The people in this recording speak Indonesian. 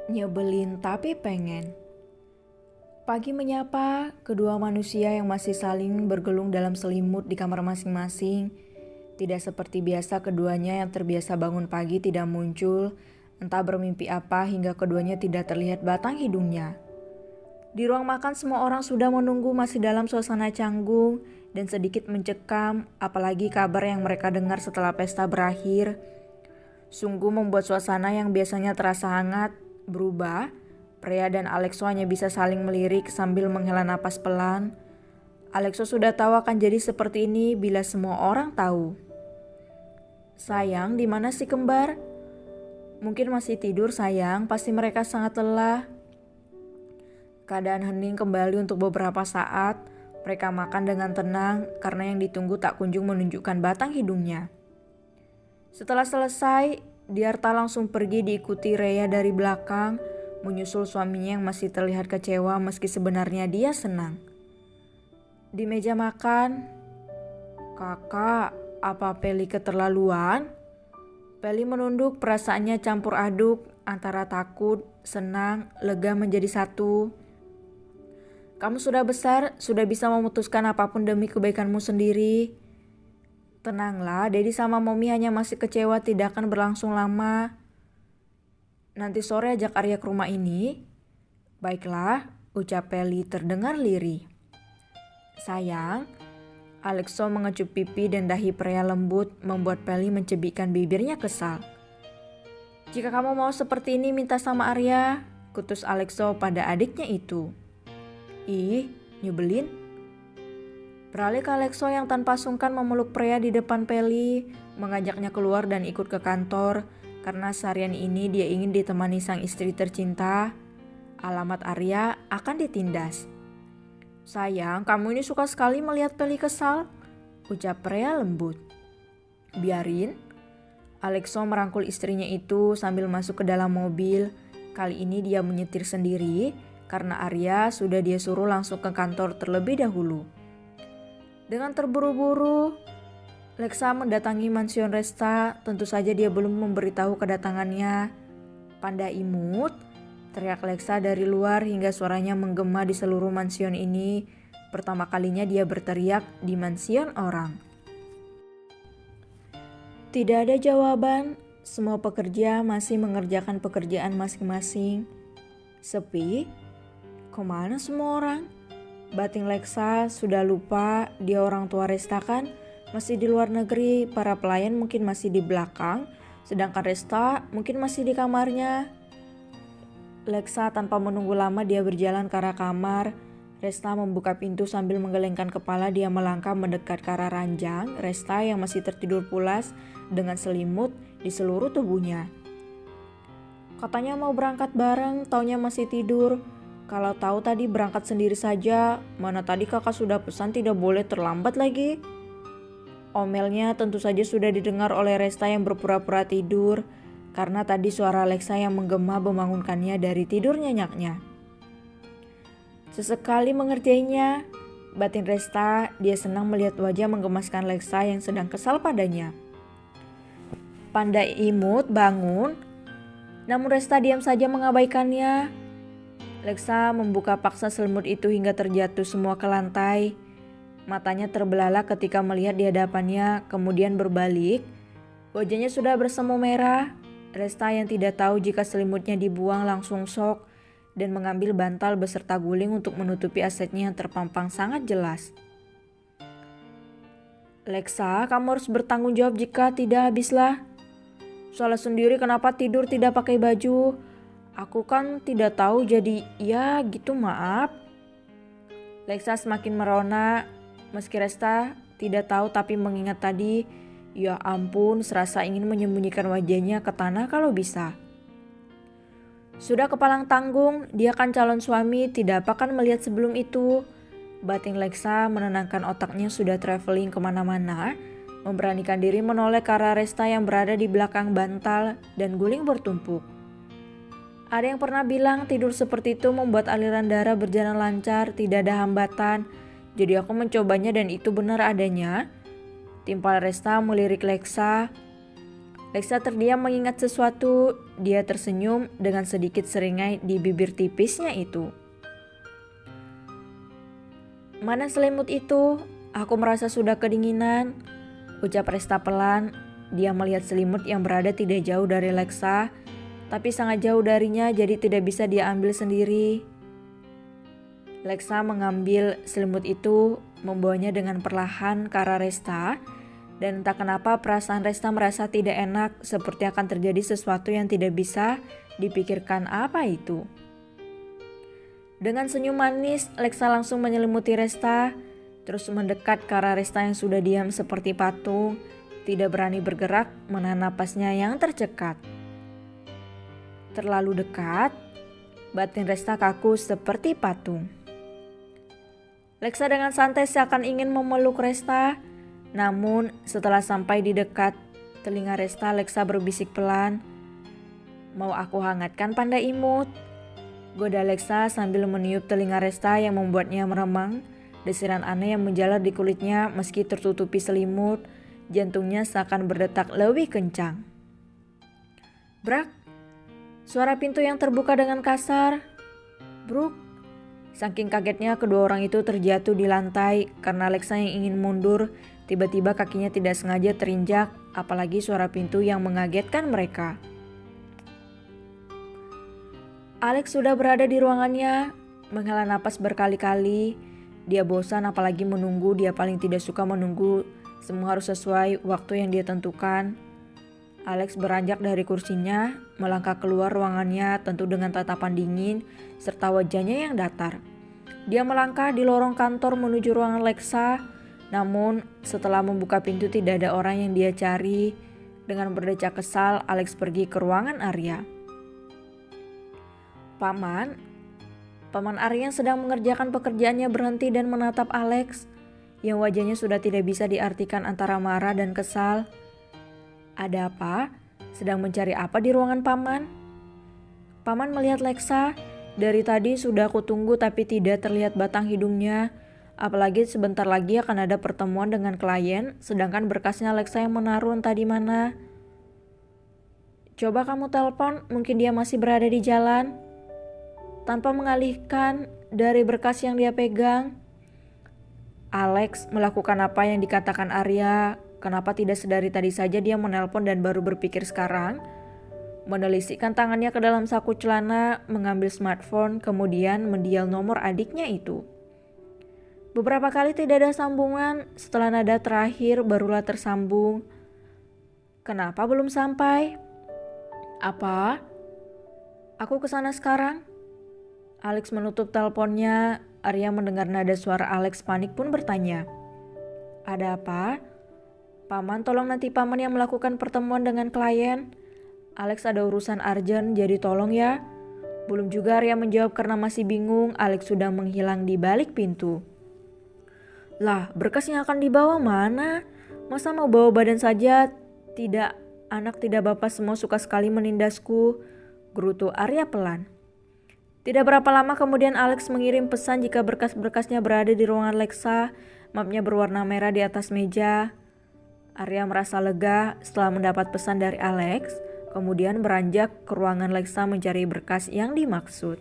Nyebelin tapi pengen. Pagi menyapa kedua manusia yang masih saling bergelung dalam selimut di kamar masing-masing. Tidak seperti biasa keduanya yang terbiasa bangun pagi tidak muncul, entah bermimpi apa hingga keduanya tidak terlihat batang hidungnya. Di ruang makan semua orang sudah menunggu masih dalam suasana canggung dan sedikit mencekam, apalagi kabar yang mereka dengar setelah pesta berakhir. Sungguh membuat suasana yang biasanya terasa hangat berubah. Prea dan Alexo hanya bisa saling melirik sambil menghela napas pelan. Alexo sudah tahu akan jadi seperti ini bila semua orang tahu. Sayang, di mana si kembar? Mungkin masih tidur sayang, pasti mereka sangat lelah. Keadaan hening kembali untuk beberapa saat. Mereka makan dengan tenang karena yang ditunggu tak kunjung menunjukkan batang hidungnya. Setelah selesai, Diarta langsung pergi diikuti Rhea dari belakang, menyusul suaminya yang masih terlihat kecewa meski sebenarnya dia senang. Di meja makan, "Kakak, apa Peli keterlaluan?" Peli menunduk, perasaannya campur aduk antara takut, senang, lega menjadi satu. "Kamu sudah besar, sudah bisa memutuskan apapun demi kebaikanmu sendiri. Tenanglah, Dedi sama Momi hanya masih kecewa tidak akan berlangsung lama. Nanti sore ajak Arya ke rumah ini." "Baiklah," ucap Peli terdengar lirih. "Sayang." Alexo mengecup pipi dan dahi pria lembut membuat Peli mencebikkan bibirnya kesal. "Jika kamu mau seperti ini minta sama Arya," kutus Alexo pada adiknya itu. "Ih, nyebelin." Beralih ke Alexo yang tanpa sungkan memeluk pria di depan Peli, mengajaknya keluar dan ikut ke kantor karena seharian ini dia ingin ditemani sang istri tercinta. Alamat Arya akan ditindas. "Sayang, kamu ini suka sekali melihat Peli kesal," ucap pria lembut. "Biarin." Alexo merangkul istrinya itu sambil masuk ke dalam mobil. Kali ini dia menyetir sendiri karena Arya sudah dia suruh langsung ke kantor terlebih dahulu. Dengan terburu-buru, Lexa mendatangi mansion Resta. Tentu saja dia belum memberitahu kedatangannya. "Panda imut," teriak Lexa dari luar hingga suaranya menggema di seluruh mansion ini. Pertama kalinya dia berteriak di mansion orang. Tidak ada jawaban. Semua pekerja masih mengerjakan pekerjaan masing-masing. Sepi. Kemana semua orang? Batin Lexa sudah lupa dia orang tua Resta kan? Masih di luar negeri, para pelayan mungkin masih di belakang, sedangkan Resta mungkin masih di kamarnya. Lexa tanpa menunggu lama dia berjalan ke arah kamar. Resta membuka pintu sambil menggelengkan kepala. Dia melangkah mendekat ke arah ranjang Resta yang masih tertidur pulas dengan selimut di seluruh tubuhnya. Katanya mau berangkat bareng, taunya masih tidur. Kalau tahu tadi berangkat sendiri saja, mana tadi kakak sudah pesan tidak boleh terlambat lagi. Omelnya tentu saja sudah didengar oleh Resta yang berpura-pura tidur, karena tadi suara Lexa yang menggema membangunkannya dari tidur nyenyaknya. Sesekali mengerjainya, batin Resta, dia senang melihat wajah menggemaskan Lexa yang sedang kesal padanya. "Panda imut, bangun." Namun Resta diam saja mengabaikannya. Lexa membuka paksa selimut itu hingga terjatuh semua ke lantai. Matanya terbelalak ketika melihat di hadapannya, kemudian berbalik. Wajahnya sudah bersemu merah. Resta yang tidak tahu jika selimutnya dibuang langsung shock dan mengambil bantal beserta guling untuk menutupi asetnya yang terpampang sangat jelas. "Lexa, kamu harus bertanggung jawab jika tidak habislah. Salah sendiri kenapa tidur tidak pakai baju. Aku kan tidak tahu jadi ya gitu maaf." Lexa semakin merona meski Resta tidak tahu tapi mengingat tadi, ya ampun serasa ingin menyembunyikan wajahnya ke tanah kalau bisa. Sudah kepalang tanggung, dia kan calon suami, tidak apa kan melihat sebelum itu. Batin Lexa menenangkan otaknya sudah traveling kemana-mana, memberanikan diri menoleh ke arah Resta yang berada di belakang bantal dan guling bertumpuk. Ada yang pernah bilang tidur seperti itu membuat aliran darah berjalan lancar, tidak ada hambatan. Jadi aku mencobanya dan itu benar adanya. Timpal Resta melirik Lexa. Lexa terdiam mengingat sesuatu. Dia tersenyum dengan sedikit seringai di bibir tipisnya itu. "Mana selimut itu? Aku merasa sudah kedinginan," ucap Resta pelan. Dia melihat selimut yang berada tidak jauh dari Lexa, tapi sangat jauh darinya jadi tidak bisa dia ambil sendiri. Lexa mengambil selimut itu, membawanya dengan perlahan ke arah Resta, dan entah kenapa perasaan Resta merasa tidak enak, seperti akan terjadi sesuatu yang tidak bisa dipikirkan apa itu. Dengan senyum manis, Lexa langsung menyelimuti Resta, terus mendekat ke arah Resta yang sudah diam seperti patung, tidak berani bergerak, menahan napasnya yang tercekat. Terlalu dekat, batin Resta kaku seperti patung. Lexa dengan santai seakan ingin memeluk Resta, namun setelah sampai di dekat telinga Resta, Lexa berbisik pelan, "Mau aku hangatkan panda imut?" Goda Lexa sambil meniup telinga Resta yang membuatnya meremang. Desiran aneh yang menjalar di kulitnya meski tertutupi selimut, jantungnya seakan berdetak lebih kencang. Brak! Suara pintu yang terbuka dengan kasar. Bruk! Saking kagetnya kedua orang itu terjatuh di lantai karena Lexa yang ingin mundur, tiba-tiba kakinya tidak sengaja terinjak, apalagi suara pintu yang mengagetkan mereka. Alex sudah berada di ruangannya, menghela napas berkali-kali. Dia bosan apalagi menunggu, dia paling tidak suka menunggu. Semua harus sesuai waktu yang dia tentukan. Alex beranjak dari kursinya, melangkah keluar ruangannya tentu dengan tatapan dingin serta wajahnya yang datar. Dia melangkah di lorong kantor menuju ruangan Lexa, namun setelah membuka pintu tidak ada orang yang dia cari. Dengan berdecak kesal, Alex pergi ke ruangan Arya. Paman Arya yang sedang mengerjakan pekerjaannya berhenti dan menatap Alex, yang wajahnya sudah tidak bisa diartikan antara marah dan kesal. "Ada apa? Sedang mencari apa di ruangan Paman?" Paman melihat Lexa. Dari tadi sudah aku tunggu tapi tidak terlihat batang hidungnya. Apalagi sebentar lagi akan ada pertemuan dengan klien, sedangkan berkasnya Lexa yang menaruh entah di mana. "Coba kamu telepon, mungkin dia masih berada di jalan." Tanpa mengalihkan dari berkas yang dia pegang, Alex melakukan apa yang dikatakan Arya. Kenapa tidak sedari tadi saja dia menelpon dan baru berpikir sekarang? Menelisikkan tangannya ke dalam saku celana, mengambil smartphone, kemudian mendial nomor adiknya itu. Beberapa kali tidak ada sambungan, setelah nada terakhir barulah tersambung. "Kenapa belum sampai?" "Apa?" "Aku kesana sekarang." Alex menutup teleponnya. Arya mendengar nada suara Alex panik pun bertanya, "Ada apa?" "Paman, tolong nanti Paman yang melakukan pertemuan dengan klien. Alex ada urusan urgent, jadi tolong ya." Belum juga Arya menjawab karena masih bingung, Alex sudah menghilang di balik pintu. "Lah, berkas yang akan dibawa mana? Masa mau bawa badan saja? Tidak, anak tidak bapak semua suka sekali menindasku," gerutu Arya pelan. Tidak berapa lama kemudian Alex mengirim pesan jika berkas-berkasnya berada di ruangan Lexa. Mapnya berwarna merah di atas meja. Arya merasa lega setelah mendapat pesan dari Alex, kemudian beranjak ke ruangan Lexa mencari berkas yang dimaksud.